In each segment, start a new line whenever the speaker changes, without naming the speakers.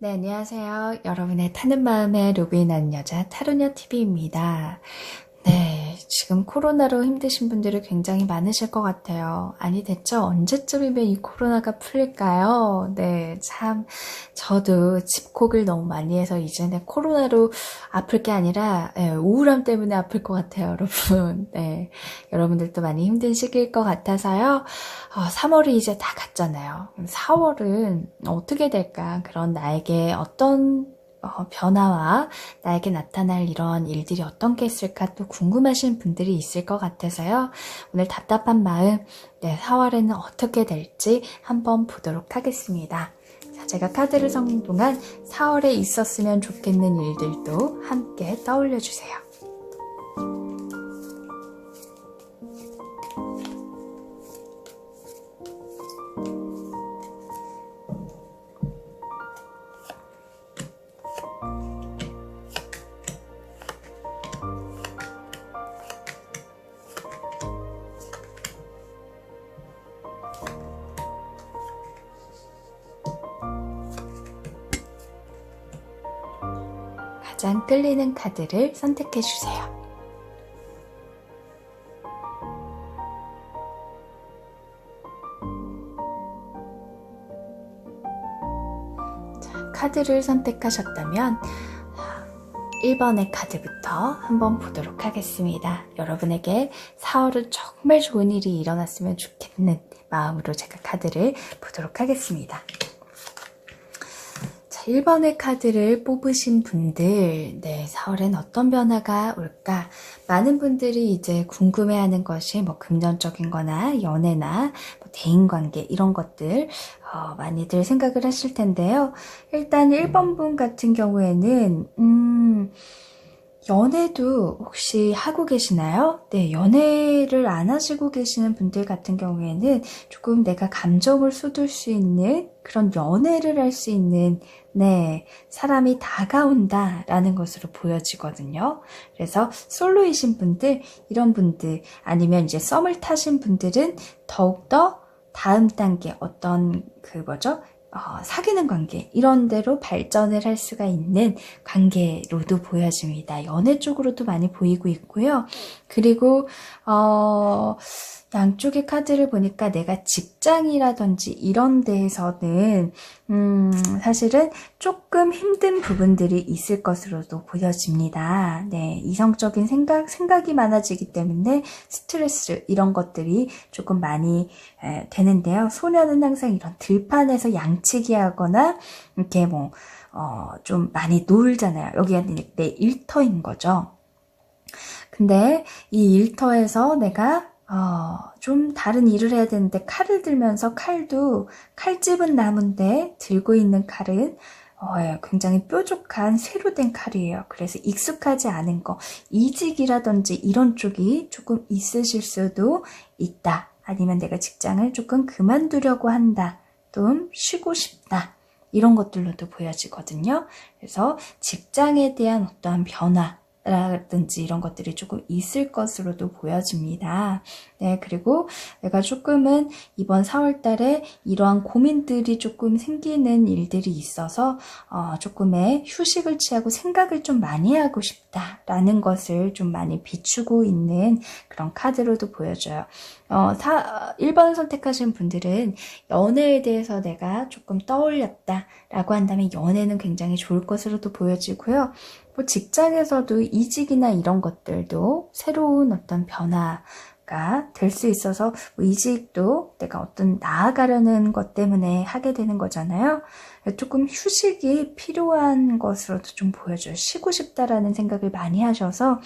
네, 안녕하세요. 여러분의 타는 마음에 로그인하는 여자 타로녀 TV입니다. 네, 지금 코로나로 힘드신 분들이 굉장히 많으실 것 같아요. 아니, 대체 언제쯤이면 이 코로나가 풀릴까요? 네, 참, 저도 집콕을 너무 많이 해서 이제는 코로나로 아플 게 아니라 우울함 때문에 아플 것 같아요, 여러분. 네, 여러분들도 많이 힘든 시기일 것 같아서요. 3월이 이제 다 갔잖아요. 4월은 어떻게 될까? 그런 나에게 어떤 변화와 나에게 나타날 이런 일들이 어떤 게 있을까 또 궁금하신 분들이 있을 것 같아서요. 오늘 답답한 마음, 4월에는 어떻게 될지 한번 보도록 하겠습니다. 자, 제가 카드를 섞는 동안 4월에 있었으면 좋겠는 일들도 함께 떠올려 주세요. 가장 끌리는 카드를 선택해 주세요. 자, 카드를 선택하셨다면 1번의 카드부터 한번 보도록 하겠습니다. 여러분에게 4월은 정말 좋은 일이 일어났으면 좋겠는 마음으로 제가 카드를 보도록 하겠습니다. 1번의 카드를 뽑으신 분들, 4월엔 어떤 변화가 올까? 많은 분들이 이제 궁금해하는 것이 금전적인 거나 연애나 대인관계 이런 것들 많이들 생각을 하실 텐데요. 일단 1번 분 같은 경우에는 연애도 혹시 하고 계시나요? 네, 연애를 안 하시고 계시는 분들 같은 경우에는 조금 내가 감정을 쏟을 수 있는 그런 연애를 할 수 있는 사람이 다가온다라는 것으로 보여지거든요. 그래서 솔로이신 분들, 이런 분들 아니면 이제 썸을 타신 분들은 더욱더 다음 단계 어떤 사귀는 관계 이런 데로 발전을 할 수가 있는 관계로도 보여집니다. 연애 쪽으로도 많이 보이고 있고요. 그리고 양쪽의 카드를 보니까 내가 직장이라든지 이런 데에서는 사실은 조금 힘든 부분들이 있을 것으로도 보여집니다. 네, 이성적인 생각이 많아지기 때문에 스트레스 이런 것들이 조금 많이 되는데요. 소녀는 항상 이런 들판에서 양치기 하거나 이렇게 좀 많이 놀잖아요. 여기가 내 일터인 거죠. 근데 이 일터에서 내가 좀 다른 일을 해야 되는데 칼을 들면서 칼집은 나무인데 들고 있는 칼은 굉장히 뾰족한 쇠로 된 칼이에요. 그래서 익숙하지 않은 거, 이직이라든지 이런 쪽이 조금 있으실 수도 있다. 아니면 내가 직장을 조금 그만두려고 한다. 좀 쉬고 싶다. 이런 것들로도 보여지거든요. 그래서 직장에 대한 어떠한 변화, 라든지 이런 것들이 조금 있을 것으로도 보여집니다. 네, 그리고 내가 조금은 이번 4월 달에 이러한 고민들이 조금 생기는 일들이 있어서 조금의 휴식을 취하고 생각을 좀 많이 하고 싶다라는 것을 좀 많이 비추고 있는 그런 카드로도 보여져요. 1번 선택하신 분들은 연애에 대해서 내가 조금 떠올렸다라고 한다면 연애는 굉장히 좋을 것으로도 보여지고요. 직장에서도 이직이나 이런 것들도 새로운 어떤 변화가 될 수 있어서 이직도 내가 어떤 나아가려는 것 때문에 하게 되는 거잖아요. 조금 휴식이 필요한 것으로도 좀 보여줘요. 쉬고 싶다라는 생각을 많이 하셔서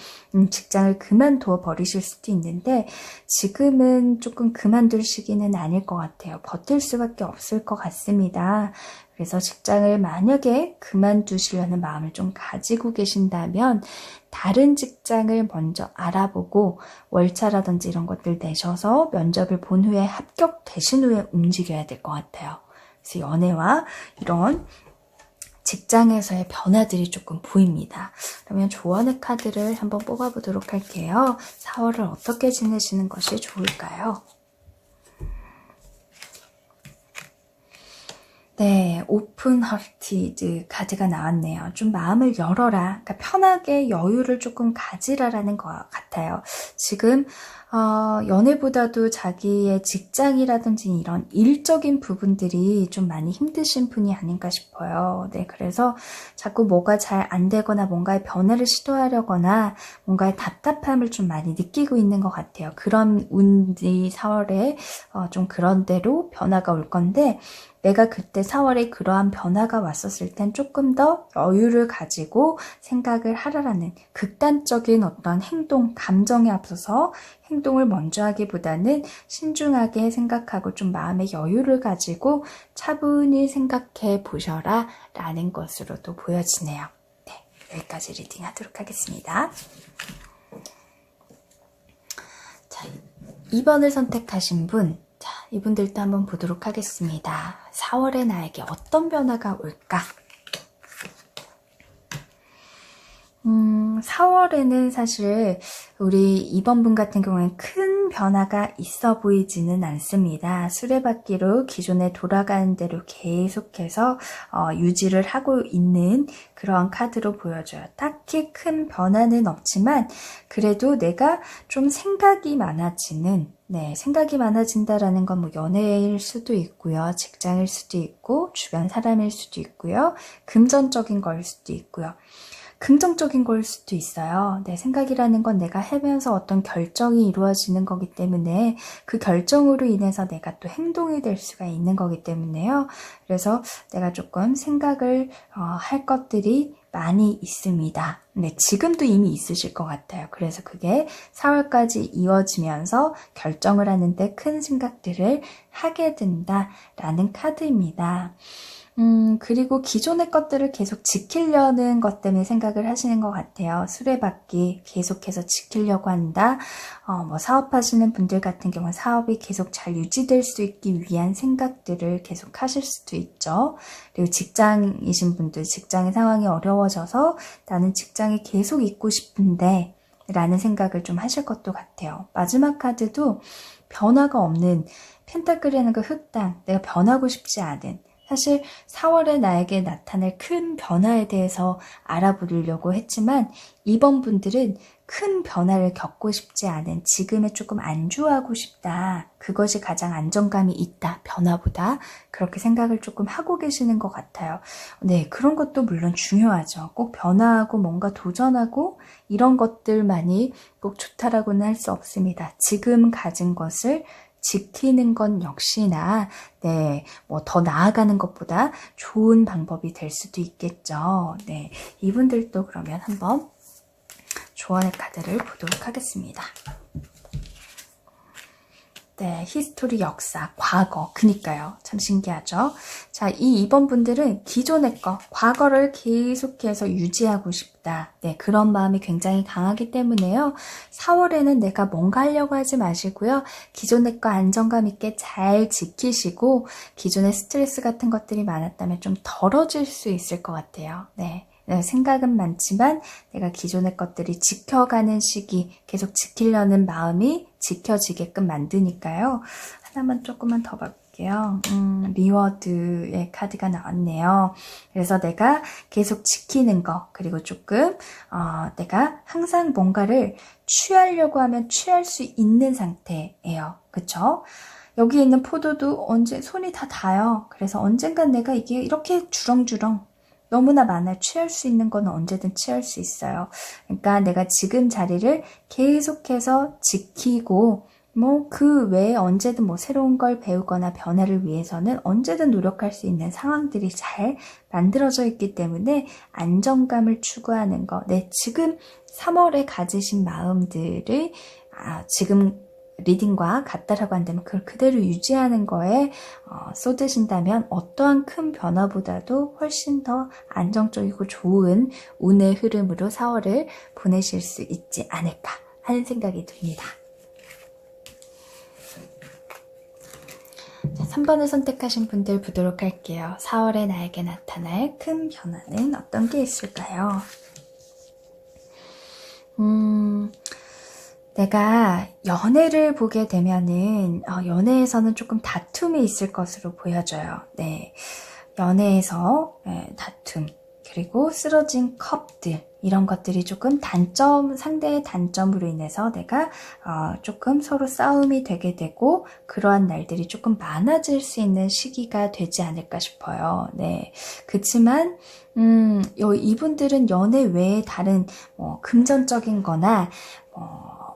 직장을 그만둬 버리실 수도 있는데 지금은 조금 그만둘 시기는 아닐 것 같아요. 버틸 수밖에 없을 것 같습니다. 그래서 직장을 만약에 그만두시려는 마음을 좀 가지고 계신다면 다른 직장을 먼저 알아보고 월차라든지 이런 것들 내셔서 면접을 본 후에 합격되신 후에 움직여야 될 것 같아요. 그래서 연애와 이런 직장에서의 변화들이 조금 보입니다. 그러면 조언의 카드를 한번 뽑아보도록 할게요. 4월을 어떻게 지내시는 것이 좋을까요? 네, 오픈 하티드 카드가 나왔네요. 좀 마음을 열어라. 그러니까 편하게 여유를 조금 가지라라는 것 같아요. 지금 연애보다도 자기의 직장이라든지 이런 일적인 부분들이 좀 많이 힘드신 분이 아닌가 싶어요. 네, 그래서 자꾸 뭐가 잘 안 되거나 뭔가의 변화를 시도하려거나 뭔가의 답답함을 좀 많이 느끼고 있는 것 같아요. 그런 운이 4월에 좀 그런 대로 변화가 올 건데, 내가 그때 4월에 그러한 변화가 왔었을 땐 조금 더 여유를 가지고 생각을 하라라는 극단적인 어떤 행동, 감정에 앞서서 행동을 먼저 하기보다는 신중하게 생각하고 좀 마음의 여유를 가지고 차분히 생각해 보셔라 라는 것으로도 보여지네요. 네, 여기까지 리딩하도록 하겠습니다. 자, 2번을 선택하신 분, 자, 이분들도 한번 보도록 하겠습니다. 4월에 나에게 어떤 변화가 올까? 4월에는 사실 우리 2번 분 같은 경우에는 큰 변화가 있어 보이지는 않습니다. 수레바퀴로 기존에 돌아가는 대로 계속해서 유지를 하고 있는 그런 카드로 보여져요. 딱히 큰 변화는 없지만 그래도 내가 좀 생각이 많아지는, 네, 생각이 많아진다라는 건 뭐 연애일 수도 있고요. 직장일 수도 있고 주변 사람일 수도 있고요. 금전적인 걸 수도 있고요. 긍정적인 걸 수도 있어요. 내 생각이라는 건 내가 하면서 어떤 결정이 이루어지는 거기 때문에 그 결정으로 인해서 내가 또 행동이 될 수가 있는 거기 때문에요. 그래서 내가 조금 생각을 할 것들이 많이 있습니다. 네, 지금도 이미 있으실 것 같아요. 그래서 그게 4월까지 이어지면서 결정을 하는데 큰 생각들을 하게 된다라는 카드입니다. 그리고 기존의 것들을 계속 지키려는 것 때문에 생각을 하시는 것 같아요. 수레바퀴 계속해서 지키려고 한다. 뭐 사업하시는 분들 같은 경우는 사업이 계속 잘 유지될 수 있기 위한 생각들을 계속 하실 수도 있죠. 그리고 직장이신 분들, 직장의 상황이 어려워져서 나는 직장에 계속 있고 싶은데 라는 생각을 좀 하실 것도 같아요. 마지막 카드도 변화가 없는 펜타클이라는 그 흑당, 내가 변하고 싶지 않은, 사실 4월에 나에게 나타날 큰 변화에 대해서 알아보려고 했지만 이번 분들은 큰 변화를 겪고 싶지 않은, 지금에 조금 안주하고 싶다. 그것이 가장 안정감이 있다. 변화보다. 그렇게 생각을 조금 하고 계시는 것 같아요. 네, 그런 것도 물론 중요하죠. 꼭 변화하고 뭔가 도전하고 이런 것들만이 꼭 좋다라고는 할 수 없습니다. 지금 가진 것을 지키는 건 역시나 네, 뭐 더 나아가는 것보다 좋은 방법이 될 수도 있겠죠. 네, 이분들도 그러면 한번 조언의 카드를 보도록 하겠습니다. 네, 히스토리, 역사, 과거. 그니까요. 참 신기하죠? 자, 이 2번 분들은 기존의 거, 과거를 계속해서 유지하고 싶다. 네, 그런 마음이 굉장히 강하기 때문에요. 4월에는 내가 뭔가 하려고 하지 마시고요. 기존의 거 안정감 있게 잘 지키시고 기존의 스트레스 같은 것들이 많았다면 좀 덜어질 수 있을 것 같아요. 네. 생각은 많지만 내가 기존의 것들이 지켜가는 시기, 계속 지키려는 마음이 지켜지게끔 만드니까요. 하나만 조금만 더 볼게요. 리워드의 카드가 나왔네요. 그래서 내가 계속 지키는 거, 그리고 조금 내가 항상 뭔가를 취하려고 하면 취할 수 있는 상태예요. 그쵸? 여기 있는 포도도 언제 손이 다 닿아요. 그래서 언젠간 내가 이게 이렇게 주렁주렁 너무나 많아요. 취할 수 있는 건 언제든 취할 수 있어요. 그러니까 내가 지금 자리를 계속해서 지키고 뭐 그 외에 언제든 뭐 새로운 걸 배우거나 변화를 위해서는 언제든 노력할 수 있는 상황들이 잘 만들어져 있기 때문에 안정감을 추구하는 거. 네, 지금 3월에 가지신 마음들을 지금 리딩과 같다라고 한다면 그걸 그대로 유지하는 거에 쏟으신다면 어떠한 큰 변화보다도 훨씬 더 안정적이고 좋은 운의 흐름으로 4월을 보내실 수 있지 않을까 하는 생각이 듭니다. 자, 3번을 선택하신 분들 보도록 할게요. 4월에 나에게 나타날 큰 변화는 어떤 게 있을까요? 내가 연애를 보게 되면은 연애에서는 조금 다툼이 있을 것으로 보여져요. 네, 연애에서 다툼, 그리고 쓰러진 컵들, 이런 것들이 조금 상대의 단점으로 인해서 내가 조금 서로 싸움이 되게 되고 그러한 날들이 조금 많아질 수 있는 시기가 되지 않을까 싶어요. 네. 그치만 이분들은 연애 외에 다른 금전적인 거나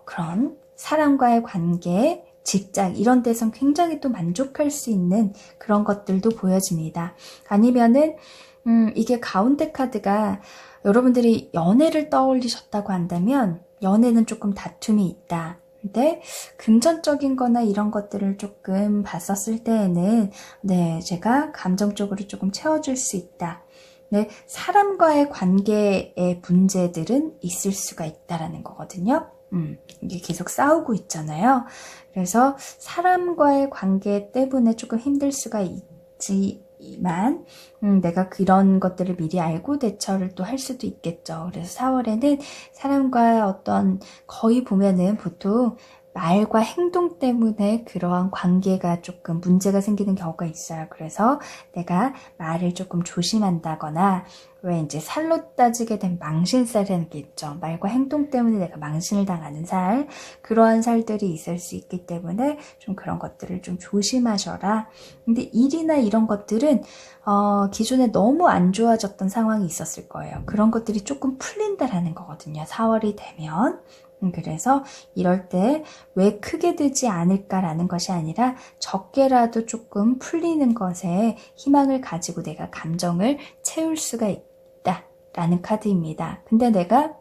그런 사람과의 관계, 직장 이런 데선 굉장히 또 만족할 수 있는 그런 것들도 보여집니다. 아니면은 이게 가운데 카드가 여러분들이 연애를 떠올리셨다고 한다면 연애는 조금 다툼이 있다. 근데 금전적인 거나 이런 것들을 조금 봤었을 때에는 네, 제가 감정적으로 조금 채워줄 수 있다. 네, 사람과의 관계의 문제들은 있을 수가 있다라는 거거든요. 이게 계속 싸우고 있잖아요. 그래서 사람과의 관계 때문에 조금 힘들 수가 있지만 내가 그런 것들을 미리 알고 대처를 또 할 수도 있겠죠. 그래서 4월에는 사람과 거의 보면은 보통 말과 행동 때문에 그러한 관계가 조금 문제가 생기는 경우가 있어요. 그래서 내가 말을 조금 조심한다거나 왜 이제 살로 따지게 된 망신살이라는 게 있죠. 말과 행동 때문에 내가 망신을 당하는 살, 그러한 살들이 있을 수 있기 때문에 좀 그런 것들을 좀 조심하셔라. 근데 일이나 이런 것들은 기존에 너무 안 좋아졌던 상황이 있었을 거예요. 그런 것들이 조금 풀린다라는 거거든요. 4월이 되면. 그래서 이럴 때 왜 크게 되지 않을까라는 것이 아니라 적게라도 조금 풀리는 것에 희망을 가지고 내가 감정을 채울 수가 있다라는 카드입니다. 근데 내가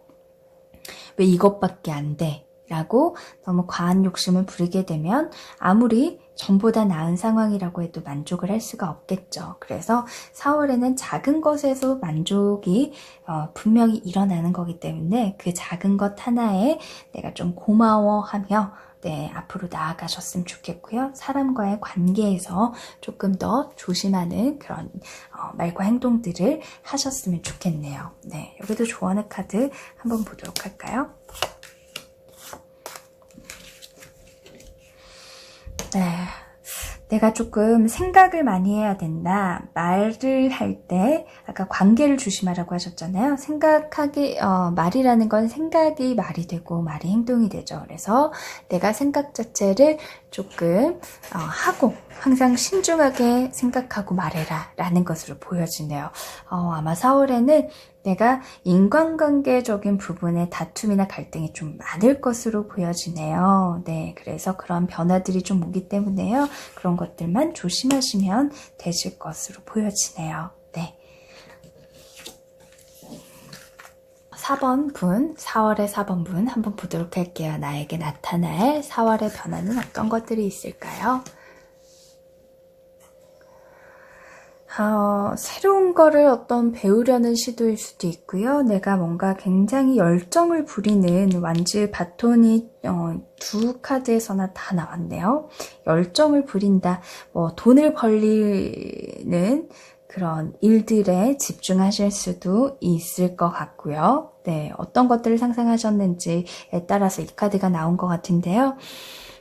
왜 이것밖에 안 돼? 라고 너무 과한 욕심을 부리게 되면 아무리 전보다 나은 상황이라고 해도 만족을 할 수가 없겠죠. 그래서 4월에는 작은 것에서 만족이 분명히 일어나는 거기 때문에 그 작은 것 하나에 내가 좀 고마워하며 네, 앞으로 나아가셨으면 좋겠고요. 사람과의 관계에서 조금 더 조심하는 그런 말과 행동들을 하셨으면 좋겠네요. 네, 여기도 조언의 카드 한번 보도록 할까요? 네, 내가 조금 생각을 많이 해야 된다. 말을 할 때 아까 관계를 조심하라고 하셨잖아요. 말이라는 건 생각이 말이 되고 말이 행동이 되죠. 그래서 내가 생각 자체를 조금 하고 항상 신중하게 생각하고 말해라 라는 것으로 보여지네요. 아마 4월에는 내가 인간관계적인 부분에 다툼이나 갈등이 좀 많을 것으로 보여지네요. 네, 그래서 그런 변화들이 좀 오기 때문에요. 그런 것들만 조심하시면 되실 것으로 보여지네요. 네. 4번 분, 4월의 4번 분 한번 보도록 할게요. 나에게 나타날 4월의 변화는 어떤 것들이 있을까요? 새로운 거를 배우려는 시도일 수도 있고요. 내가 뭔가 굉장히 열정을 부리는 완즈 바톤이 두 카드에서나 다 나왔네요. 열정을 부린다, 돈을 벌리는 그런 일들에 집중하실 수도 있을 것 같고요. 네, 어떤 것들을 상상하셨는지에 따라서 이 카드가 나온 것 같은데요.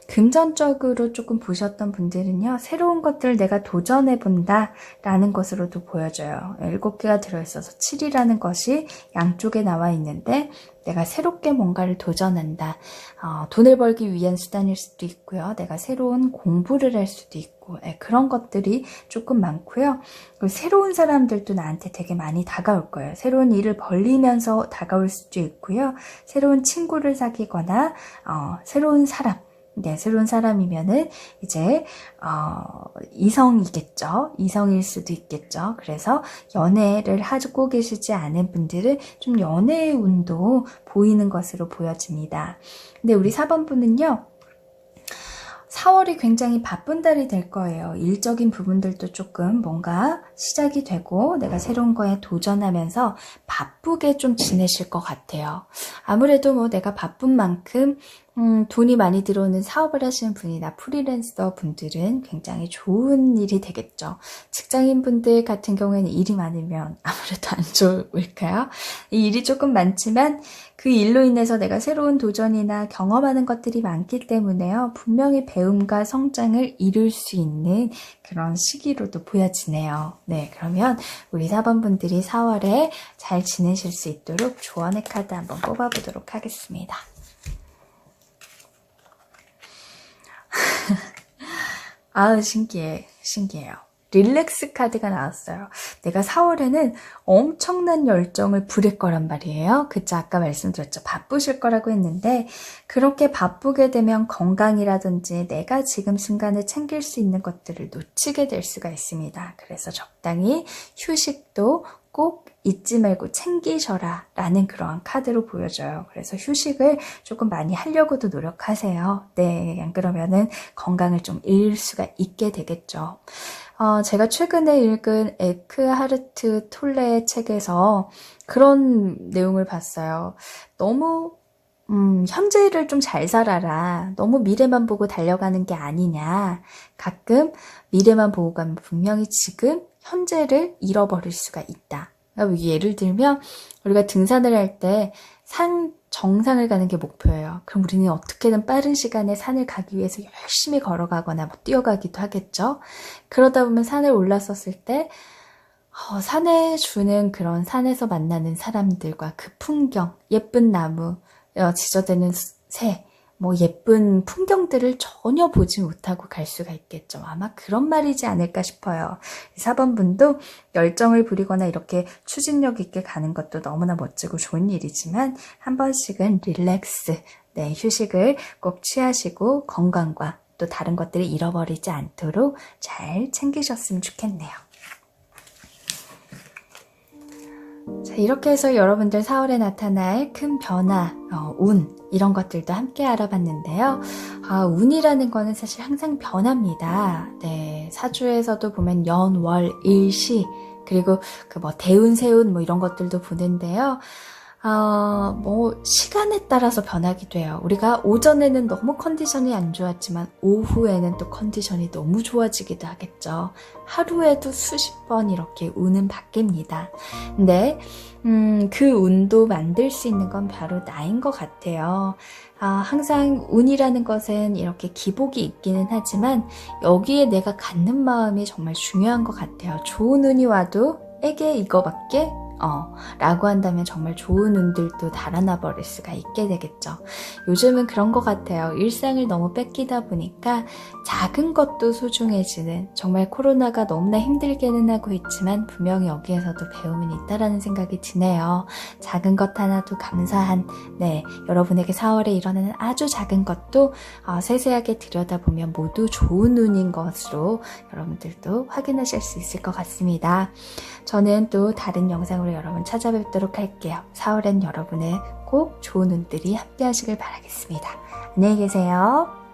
금전적으로 조금 보셨던 분들은요, 새로운 것들을 내가 도전해본다 라는 것으로도 보여져요. 7개가 들어있어서 7이라는 것이 양쪽에 나와 있는데 내가 새롭게 뭔가를 도전한다. 돈을 벌기 위한 수단일 수도 있고요. 내가 새로운 공부를 할 수도 있고 그런 것들이 조금 많고요. 그리고 새로운 사람들도 나한테 되게 많이 다가올 거예요. 새로운 일을 벌리면서 다가올 수도 있고요. 새로운 친구를 사귀거나 새로운 사람, 네, 새로운 사람이면은 이제 이성이겠죠. 이성일 수도 있겠죠. 그래서 연애를 하고 계시지 않은 분들은 좀 연애의 운도 보이는 것으로 보여집니다. 근데 우리 4번 분은요, 4월이 굉장히 바쁜 달이 될 거예요. 일적인 부분들도 조금 뭔가 시작이 되고 내가 새로운 거에 도전하면서 바쁘게 좀 지내실 것 같아요. 아무래도 내가 바쁜 만큼 돈이 많이 들어오는 사업을 하시는 분이나 프리랜서 분들은 굉장히 좋은 일이 되겠죠. 직장인 분들 같은 경우에는 일이 많으면 아무래도 안 좋을까요? 이 일이 조금 많지만 그 일로 인해서 내가 새로운 도전이나 경험하는 것들이 많기 때문에요. 분명히 배움과 성장을 이룰 수 있는 그런 시기로도 보여지네요. 네, 그러면 우리 4번 분들이 4월에 잘 지내실 수 있도록 조언의 카드 한번 뽑아보도록 하겠습니다. 아우, 신기해요. 릴렉스 카드가 나왔어요. 내가 4월에는 엄청난 열정을 부릴 거란 말이에요. 그쵸? 아까 말씀드렸죠. 바쁘실 거라고 했는데 그렇게 바쁘게 되면 건강이라든지 내가 지금 순간에 챙길 수 있는 것들을 놓치게 될 수가 있습니다. 그래서 적당히 휴식도 꼭 잊지 말고 챙기셔라 라는 그러한 카드로 보여져요. 그래서 휴식을 조금 많이 하려고도 노력하세요. 네, 안 그러면은 건강을 좀 잃을 수가 있게 되겠죠. 제가 최근에 읽은 에크하르트 톨레의 책에서 그런 내용을 봤어요. 너무 현재를 좀 잘 살아라. 너무 미래만 보고 달려가는 게 아니냐. 가끔 미래만 보고 가면 분명히 지금 현재를 잃어버릴 수가 있다. 예를 들면 우리가 등산을 할 때 산 정상을 가는 게 목표예요. 그럼 우리는 어떻게든 빠른 시간에 산을 가기 위해서 열심히 걸어가거나 뭐 뛰어가기도 하겠죠. 그러다 보면 산을 올랐었을 때 산에 주는 그런 산에서 만나는 사람들과 그 풍경, 예쁜 나무, 지저대는 새, 뭐 예쁜 풍경들을 전혀 보지 못하고 갈 수가 있겠죠. 아마 그런 말이지 않을까 싶어요. 4번 분도 열정을 부리거나 이렇게 추진력 있게 가는 것도 너무나 멋지고 좋은 일이지만 한 번씩은 릴렉스, 네, 휴식을 꼭 취하시고 건강과 또 다른 것들을 잃어버리지 않도록 잘 챙기셨으면 좋겠네요. 자, 이렇게 해서 여러분들 4월에 나타날 큰 변화, 운 이런 것들도 함께 알아봤는데요. 운이라는 거는 사실 항상 변합니다. 네, 사주에서도 보면 연, 월, 일, 시 그리고 그 뭐 대운, 세운 뭐 이런 것들도 보는데요. 뭐 시간에 따라서 변하기도 해요. 우리가 오전에는 너무 컨디션이 안 좋았지만 오후에는 또 컨디션이 너무 좋아지기도 하겠죠. 하루에도 수십 번 이렇게 운은 바뀝니다. 근데 그 운도 만들 수 있는 건 바로 나인 것 같아요. 항상 운이라는 것은 이렇게 기복이 있기는 하지만 여기에 내가 갖는 마음이 정말 중요한 것 같아요. 좋은 운이 와도 에게 이거밖에 라고 한다면 정말 좋은 운들도 달아나 버릴 수가 있게 되겠죠. 요즘은 그런 것 같아요. 일상을 너무 뺏기다 보니까 작은 것도 소중해지는, 정말 코로나가 너무나 힘들게는 하고 있지만 분명히 여기에서도 배움은 있다라는 생각이 드네요. 작은 것 하나도 감사한, 네, 여러분에게 4월에 일어나는 아주 작은 것도 세세하게 들여다보면 모두 좋은 운인 것으로 여러분들도 확인하실 수 있을 것 같습니다. 저는 또 다른 영상으로 여러분 찾아뵙도록 할게요. 4월엔 여러분의 꼭 좋은 운들이 함께 하시길 바라겠습니다. 안녕히 계세요.